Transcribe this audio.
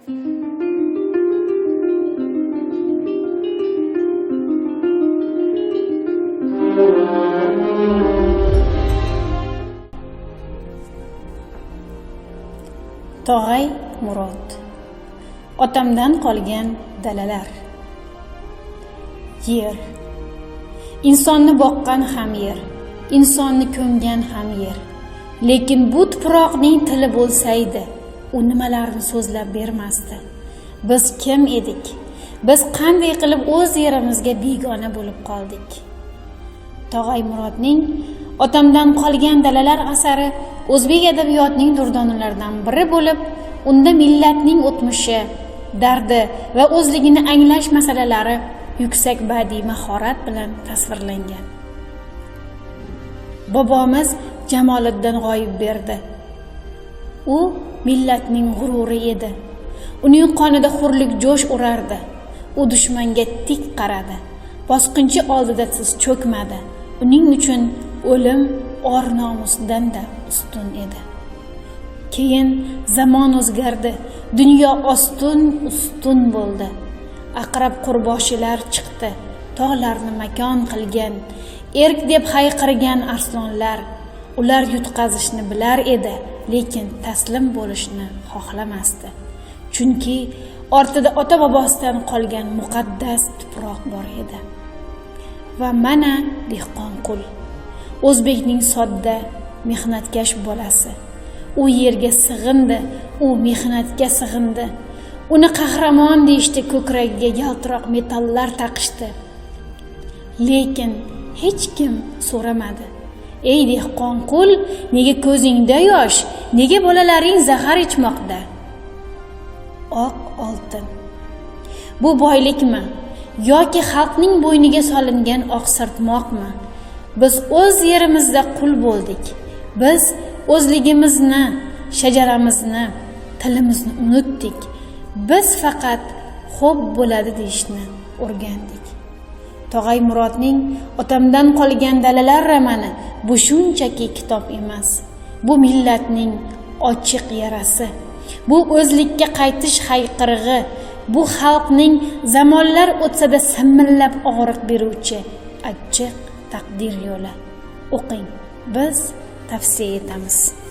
Tog'ay Murod. Otamdan qolgan dalalar. Yer. Insonni boqqan ham yer, insonni ko'mgan ham yer. Lekin bu tuproqning tili bo'lsaydi, u nimalarni so'zlab bermasdi. Biz kim edik? Biz qanday qilib o'z yerimizga begona bo'lib qoldik? Tog'ay Murodning Otamdan qolgan dalalar asari o'zbek adabiyotining durdonalaridan biri bo'lib, unda millatning o'tmishi, dardi va o'zligini anglash masalalari yuksak badiiy mahorat bilan tasvirlangan. Bobomiz Jamoliddin G'oyibberdi. U millatning g'ururi edi. Uning qonida hurlik jo'sh urardi. U dushmanga tik qaradi. Bosqinchi oldida tiz cho'kmadi. Uning uchun o'lim or nomusdan-da ustun edi. Keyin zamon o'zgardi. Dunyo ustun bo'ldi. Aqrab qurboshilar chiqdi. Tog'larni makon qilgan, erk deb hayqirgan arslonlar. Ular yutqazishni bilar edi, lekin taslim bo'lishni xohlamasdi. Chunki ortida ota-bobosidan qolgan muqaddas tuproq bor edi. Va mana Dehqonqul, o'zbekning sodda, mehnatkash bolasi. U yerga sig'indi, u mehnatga sig'indi. Uni qahramon deyishdi, ko'kragiga yaltiroq metallar taqishdi. Lekin hech kim so'ramadi. Ey Dehqonqul, nega ko'zingda yosh? Nega bolalaring zahar ichmoqda? Oq oltin. Bu boylikmi yoki xalqning bo'yniga solingan oq sirtmoqmi? Biz o'z yerimizda qul bo'ldik. Biz o'zligimizni, shajaramizni, tilimizni unutdik. Biz faqat xo'p bo'ladi deyishni o'rgandik. Tog'ay Murodning Otamdan qolgan dalalar romani bu shunchaki kitob emas. Bu millatning ochiq yarasi. Bu o'zlikka qaytish hayqirig'i. Bu xalqning zamonlar o'tsa-da simillab og'riq beruvchi achchiq taqdir yo'li. O'qing, biz tavsiya etamiz.